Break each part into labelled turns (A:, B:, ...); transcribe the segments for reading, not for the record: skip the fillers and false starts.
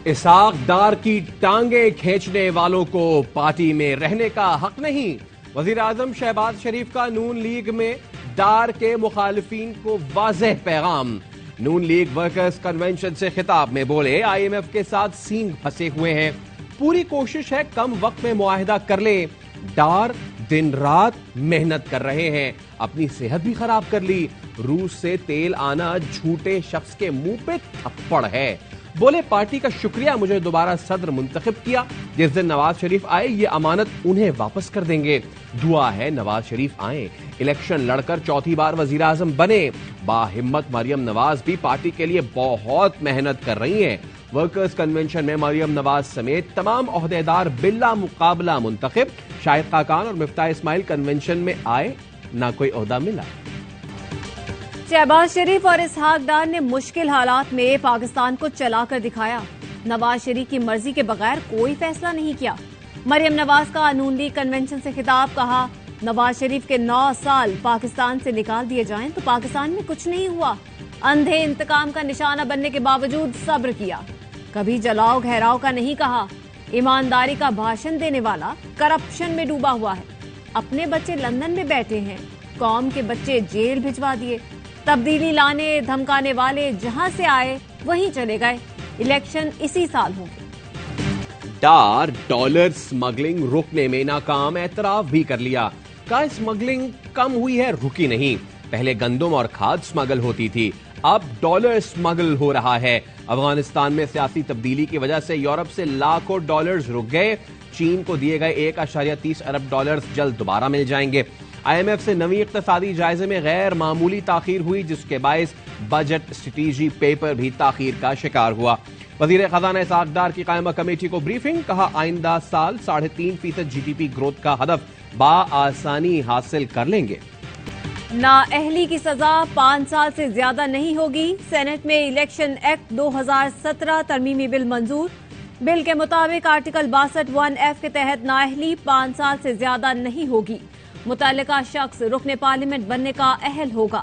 A: اسحاق ڈار کی ٹانگیں کھینچنے والوں کو پارٹی میں رہنے کا حق نہیں۔ وزیر اعظم شہباز شریف کا نون لیگ میں ڈار کے مخالفین کو واضح پیغام۔ نون لیگ ورکرز کنونشن سے خطاب میں بولے آئی ایم ایف کے ساتھ سینگ پھنسے ہوئے ہیں، پوری کوشش ہے کم وقت میں معاہدہ کر لیں۔ ڈار دن رات محنت کر رہے ہیں، اپنی صحت بھی خراب کر لی۔ روس سے تیل آنا جھوٹے شخص کے منہ پہ تھپڑ ہے۔ بولے پارٹی کا شکریہ مجھے دوبارہ صدر منتخب کیا، جس دن نواز شریف آئے یہ امانت انہیں واپس کر دیں گے۔ دعا ہے نواز شریف آئیں، الیکشن لڑ کر چوتھی بار وزیر اعظم بنے۔ باہمت مریم نواز بھی پارٹی کے لیے بہت محنت کر رہی ہیں۔ ورکرز کنونشن میں مریم نواز سمیت تمام عہدیدار بلا مقابلہ منتخب۔ شاہد خاقان اور مفتاح اسماعیل کنونشن میں آئے، نہ کوئی عہدہ ملا۔
B: شہباز شریف اور اسحاق ڈار نے مشکل حالات میں پاکستان کو چلا کر دکھایا۔ نواز شریف کی مرضی کے بغیر کوئی فیصلہ نہیں کیا۔ مریم نواز کا نون لیگ کنونشن سے خطاب، کہا نواز شریف کے 9 سال پاکستان سے نکال دیے جائیں تو پاکستان میں کچھ نہیں ہوا۔ اندھے انتقام کا نشانہ بننے کے باوجود صبر کیا، کبھی جلاؤ گھیراؤ کا نہیں کہا۔ ایمانداری کا بھاشن دینے والا کرپشن میں ڈوبا ہوا ہے۔ اپنے بچے لندن میں بیٹھے ہیں، قوم کے بچے جیل بھجوا دیے۔ تبدیلی لانے دھمکانے والے جہاں سے آئے وہیں چلے گئے۔ الیکشن اسی سال ہوں گے۔
A: ڈار ڈالر سمگلنگ روکنے میں ناکام، اعتراف بھی کر لیا۔ کہا سمگلنگ کم ہوئی ہے، رکی نہیں۔ پہلے گندم اور کھاد سمگل ہوتی تھی، اب ڈالر سمگل ہو رہا ہے۔ افغانستان میں سیاسی تبدیلی کی وجہ سے یورپ سے لاکھوں ڈالرز رک گئے۔ چین کو دیے گئے 1.30 ارب ڈالرز جلد دوبارہ مل جائیں گے۔ آئی ایم ایف سے نویں اقتصادی جائزے میں غیر معمولی تاخیر ہوئی، جس کے باعث بجٹ اسٹریٹجی پیپر بھی تاخیر کا شکار ہوا۔ وزیر خزانہ اسحاق ڈار کی قائمہ کمیٹی کو بریفنگ، کہا آئندہ سال 3.5% جی ڈی پی گروتھ کا ہدف بآسانی حاصل کر لیں گے۔
B: نااہلی کی سزا 5 سال سے زیادہ نہیں ہوگی۔ سینٹ میں الیکشن ایکٹ 2017 ترمیمی بل منظور۔ بل کے مطابق آرٹیکل 62(1)(f) کے تحت نااہلی 5 سال سے زیادہ نہیں ہوگی۔ متعلقہ شخص رکن پارلیمنٹ بننے کا اہل ہوگا۔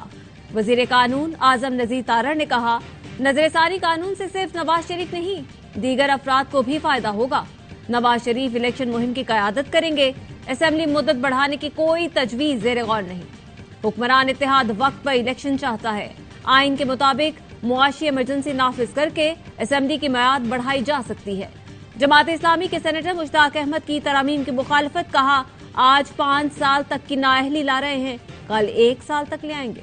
B: وزیر قانون اعظم نذیر تارڑ نے کہا نظر ثانی قانون سے صرف نواز شریف نہیں، دیگر افراد کو بھی فائدہ ہوگا۔ نواز شریف الیکشن مہم کی قیادت کریں گے۔ اسمبلی مدت بڑھانے کی کوئی تجویز زیر غور نہیں۔ حکمران اتحاد وقت پر الیکشن چاہتا ہے۔ آئین کے مطابق معاشی ایمرجنسی نافذ کر کے اسمبلی کی میعاد بڑھائی جا سکتی ہے۔ جماعت اسلامی کے سینیٹر مشتاق احمد کی ترامیم کی مخالفت، کہا آج 5 سال تک کی نااہلی لا رہے ہیں، کل 1 سال تک لے آئیں گے۔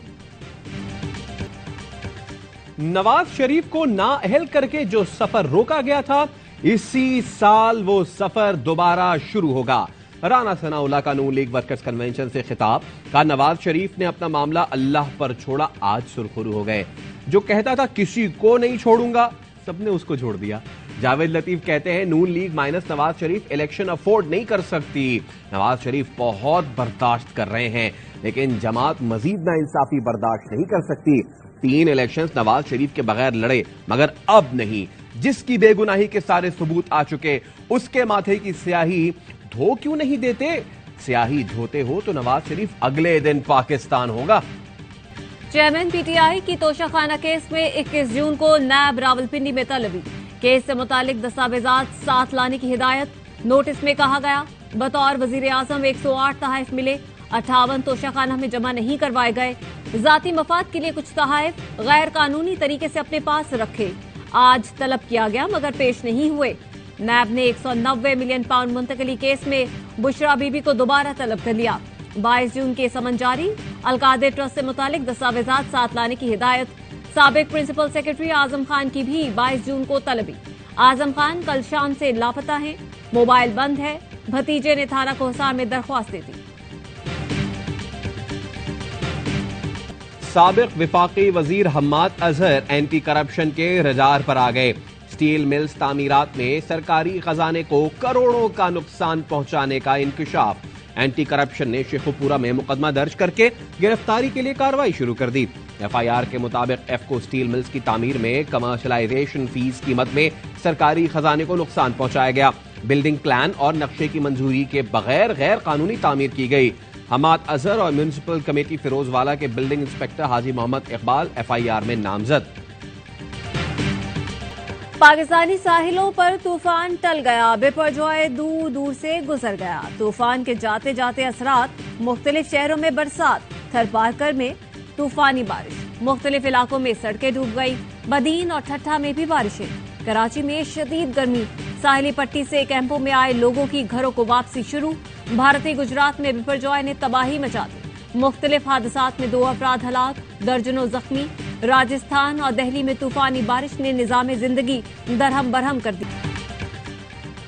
A: نواز شریف کو نااہل کر کے جو سفر روکا گیا تھا، اسی سال وہ سفر دوبارہ شروع ہوگا۔ رانا ثناءاللہ کا نون لیگ ورکرز کنونشن سے خطاب، کہا نواز شریف نے اپنا معاملہ اللہ پر چھوڑا، آج سرخرو ہو گئے۔ جو کہتا تھا کسی کو نہیں چھوڑوں گا، سب نے اس کو چھوڑ دیا۔ جاوید لطیف کہتے ہیں نون league minus Nawaz Sharif election afford نہیں کر سکتی۔ نواز شریف بہت برداشت کر رہے ہیں، لیکن جماعت مزید ناانصافی برداشت نہیں کر سکتی۔ 3 الیکشنز نواز شریف کے بغیر لڑے، مگر اب نہیں۔ جس کی بے گناہی کے سارے ثبوت آ چکے، اس کے ماتھے کی سیاہی دھو کیوں نہیں دیتے؟ سیاہی دھوتے ہو تو نواز شریف اگلے دن پاکستان ہوگا۔
B: چیئرمین پی ٹی آئی کی توشہ خانہ کیس میں 21 جون کو نیب راولپنڈی میں طلبی۔ کیس سے متعلق دستاویزات ساتھ لانے کی ہدایت۔ نوٹس میں کہا گیا بطور وزیر اعظم 108 تحائف ملے، 58 توشہ خانہ میں جمع نہیں کروائے گئے۔ ذاتی مفاد کے لیے کچھ تحائف غیر قانونی طریقے سے اپنے پاس رکھے، آج طلب کیا گیا مگر پیش نہیں ہوئے۔ نیب نے 190 ملین پاؤنڈ منتقلی کیس میں بشرا بی بی کو دوبارہ طلب کر لیا۔ 22 جون کے سمن جاری۔ القادر ٹرسٹ سے متعلق دستاویزات ساتھ لانے کی ہدایت۔ سابق پرنسپل سیکرٹری اعظم خان کی بھی 22 جون کو طلبی۔ اعظم خان کل شام سے لاپتہ ہیں، موبائل بند ہے۔ بھتیجے نے تھانہ کوہسار میں درخواست دے دی۔
A: سابق وفاقی وزیر حماد اظہر اینٹی کرپشن کے رڈار پر آ گئے۔ سٹیل ملز تعمیرات میں سرکاری خزانے کو کروڑوں کا نقصان پہنچانے کا انکشاف۔ اینٹی کرپشن نے شیخوپورہ میں مقدمہ درج کر کے گرفتاری کے لیے کارروائی شروع کر دی۔ ایف آئی آر کے مطابق ایفکو سٹیل ملز کی تعمیر میں کمرشلائزیشن فیس قیمت میں سرکاری خزانے کو نقصان پہنچایا گیا۔ بلڈنگ پلان اور نقشے کی منظوری کے بغیر غیر قانونی تعمیر کی گئی۔ حماد اظہر اور میونسپل کمیٹی فیروز والا کے building inspector Haji Muhammad Iqbal F I R میں نامزد۔
B: پاکستانی ساحلوں پر طوفان ٹل گیا، بپرجوئے دور دور سے گزر گیا۔ طوفان کے جاتے جاتے اثرات، مختلف شہروں میں برسات، تھر پارکر میں طوفانی بارش، مختلف علاقوں میں سڑکیں ڈوب گئی، بدین اور ٹھٹھا میں بھی بارشیں، کراچی میں شدید گرمی، ساحلی پٹی سے کیمپوں میں آئے لوگوں کی گھروں کو واپسی شروع، بھارتی گجرات میں بپرجوئے نے تباہی مچا دی، مختلف حادثات میں 2 افراد ہلاک، درجنوں زخمی، راجستھان اور دہلی میں طوفانی بارش نے نظام زندگی درہم برہم کر دی۔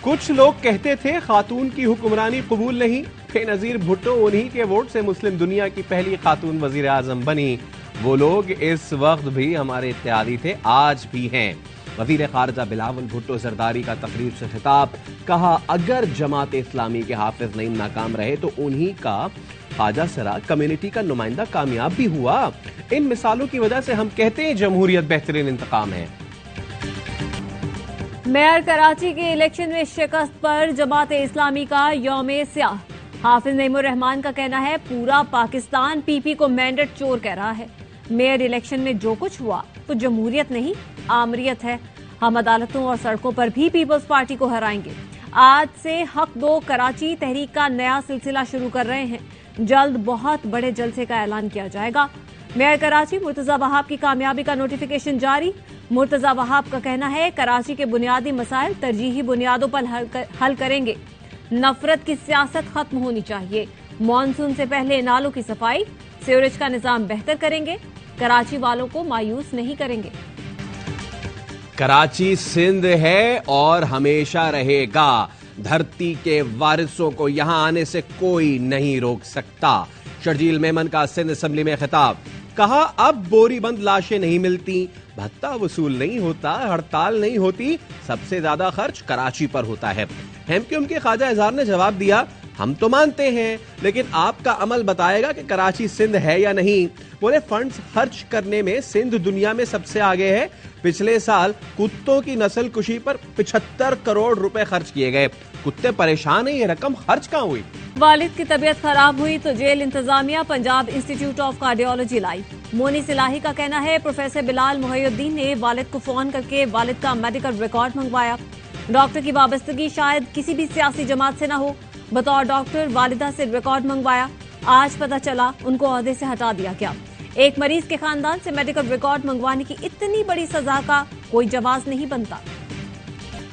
A: کچھ لوگ کہتے تھے خاتون کی حکمرانی قبول نہیں، بے نظیر بھٹو انہی کے ووٹ سے مسلم دنیا کی پہلی خاتون وزیر اعظم بنی۔ وہ لوگ اس وقت بھی ہمارے اتحادی تھے، آج بھی ہیں۔ وزیر خارجہ بلاول بھٹو زرداری کا تقریر سے خطاب، کہا اگر جماعت اسلامی کے حافظ نعیم ناکام رہے تو انہی کا خواجہ سرا کمیونٹی کا نمائندہ کامیاب بھی ہوا۔ ان مثالوں کی وجہ سے ہم کہتے ہیں جمہوریت بہترین انتقام ہے۔
B: میئر کراچی کے الیکشن میں شکست پر جماعت اسلامی کا یوم سیاہ، حافظ نعیم الرحمان کا کہنا ہے پورا پاکستان پی پی کو مینڈیٹ چور کہہ رہا ہے۔ میئر الیکشن میں جو کچھ ہوا تو جمہوریت نہیں آمریت ہے، ہم عدالتوں اور سڑکوں پر بھی پیپلز پارٹی کو ہرائیں گے۔ آج سے حق دو کراچی تحریک کا نیا سلسلہ شروع کر رہے ہیں، جلد بہت بڑے جلسے کا اعلان کیا جائے گا۔ میئر کراچی مرتضی وہاب کی کامیابی کا نوٹیفیکیشن جاری، مرتضی وہاب کا کہنا ہے کراچی کے بنیادی مسائل ترجیحی بنیادوں پر حل کریں گے، نفرت کی سیاست ختم ہونی چاہیے، مانسون سے پہلے نالوں کی صفائی، سیوریج کا نظام بہتر کریں گے، کراچی والوں کو مایوس نہیں کریں گے۔
A: کراچی سندھ ہے اور ہمیشہ رہے گا، دھرتی کے وارثوں کو یہاں آنے سے کوئی نہیں روک سکتا۔ شرجیل میمن کا سندھ اسمبلی میں خطاب، کہا اب بوری بند لاشیں نہیں ملتی، بھتہ وصول نہیں ہوتا، ہڑتال نہیں ہوتی، سب سے زیادہ خرچ کراچی پر ہوتا ہے۔ ایم کیو ایم کے خواجہ اظہار نے جواب دیا، ہم تو مانتے ہیں لیکن آپ کا عمل بتائے گا کہ کراچی سندھ ہے یا نہیں۔ بولے فنڈز خرچ کرنے میں سندھ دنیا میں سب سے آگے ہے، پچھلے سال کتوں کی نسل کشی پر 75 کروڑ روپے خرچ کیے گئے، کتے پریشان ہیں، یہ رقم خرچ کہاں ہوئی؟
B: والد کی طبیعت خراب ہوئی تو جیل انتظامیہ پنجاب انسٹیٹیوٹ آف کارڈیالوجی لائی۔ مونی صلاحی کا کہنا ہے پروفیسر بلال محی الدین نے والد کو فون کر کے والد کا میڈیکل ریکارڈ منگوایا۔ ڈاکٹر کی وابستگی شاید کسی بھی سیاسی جماعت سے نہ ہو، بطور ڈاکٹر والدہ سے ریکارڈ منگوایا، آج پتہ چلا ان کو عہدے سے ہٹا دیا گیا۔ ایک مریض کے خاندان سے میڈیکل ریکارڈ منگوانے کی اتنی بڑی سزا کا کوئی جواز نہیں بنتا۔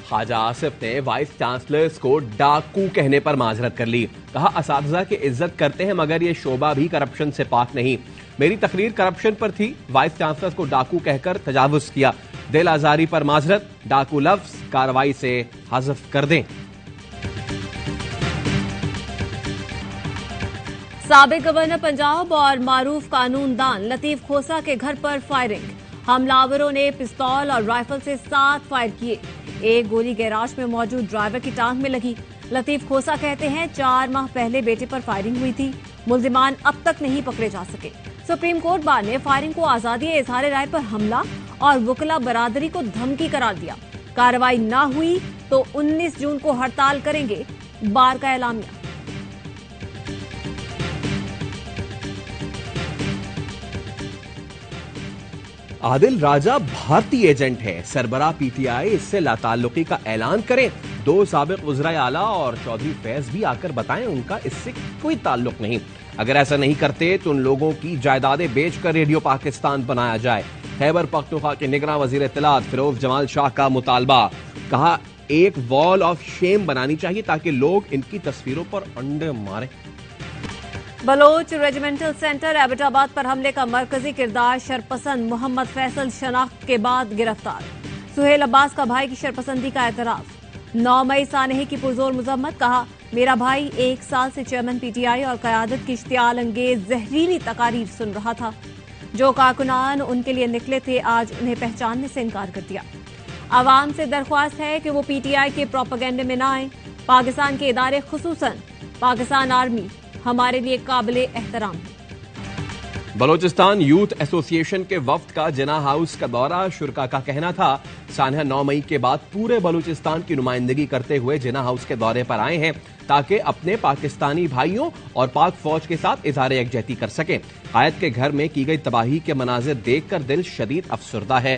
A: خواجہ آصف نے وائس چانسلرز کو ڈاکو کہنے پر معذرت کر لی، کہا اساتذہ کی عزت کرتے ہیں مگر یہ شعبہ بھی کرپشن سے پاک نہیں، میری تقریر کرپشن پر تھی، وائس چانسلرز کو ڈاکو کہہ کر تجاوز کیا، دل آزاری پر معذرت، ڈاکو لفظ کارروائی سے حذف کر دیں۔
B: سابق گورنر پنجاب اور معروف قانون دان لطیف کھوسہ کے گھر پر فائرنگ، حملہ آوروں نے پستول اور رائفل سے 7 فائر کیے، ایک گولی گیراج میں موجود ڈرائیور کی ٹانگ میں لگی۔ لطیف کھوسہ کہتے ہیں 4 ماہ پہلے بیٹے پر فائرنگ ہوئی تھی، ملزمان اب تک نہیں پکڑے جا سکے۔ سپریم کورٹ بار نے فائرنگ کو آزادی اظہار رائے پر حملہ اور وکلا برادری کو دھمکی قرار دیا، کارروائی نہ ہوئی تو 19 جون کو ہڑتال کریں گے، بار کا اعلامیہ۔
A: عادل راجہ بھارتی ایجنٹ ہے، سربراہ پی ٹی آئی اس سے لا تعلقی کا اعلان کریں، 2 سابق وزرائے اعلیٰ اور چودھری فیض بھی آ کر بتائیں ان کا اس سے کوئی تعلق نہیں، اگر ایسا نہیں کرتے تو ان لوگوں کی جائیدادیں بیچ کر ریڈیو پاکستان بنایا جائے۔ خیبر پختونخوا کے نگراں وزیر اطلاعات فیروز جمال شاہ کا مطالبہ، کہا ایک وال آف شیم بنانی چاہیے تاکہ لوگ ان کی تصویروں پر انڈے ماریں۔
B: بلوچ ریجیمنٹل سینٹر ایبٹ آباد پر حملے کا مرکزی کردار شرپسند محمد فیصل شناخت کے بعد گرفتار، سہیل عباس کا بھائی کی شرپسندی کا اعتراف، 9 مئی سانحے کی پرزور مذمت، کہا میرا بھائی 1 سال سے چیئرمین پی ٹی آئی اور قیادت کی اشتعال انگیز زہریلی تقاریر سن رہا تھا، جو کارکنان ان کے لیے نکلے تھے آج انہیں پہچاننے سے انکار کر دیا۔ عوام سے درخواست ہے کہ وہ پی ٹی آئی کے پروپیگنڈے میں نہ آئیں، پاکستان کے ادارے خصوصاً پاکستان آرمی ہمارے لیے قابل احترام ہے۔
A: بلوچستان یوتھ ایسوسی ایشن کے وفد کا جناح ہاؤس کا دورہ، شرکا کا کہنا تھا سانحہ 9 مئی کے بعد پورے بلوچستان کی نمائندگی کرتے ہوئے جناح ہاؤس کے دورے پر آئے ہیں تاکہ اپنے پاکستانی بھائیوں اور پاک فوج کے ساتھ اظہار یکجہتی کر سکیں۔ قائد کے گھر میں کی گئی تباہی کے مناظر دیکھ کر دل شدید افسردہ ہے۔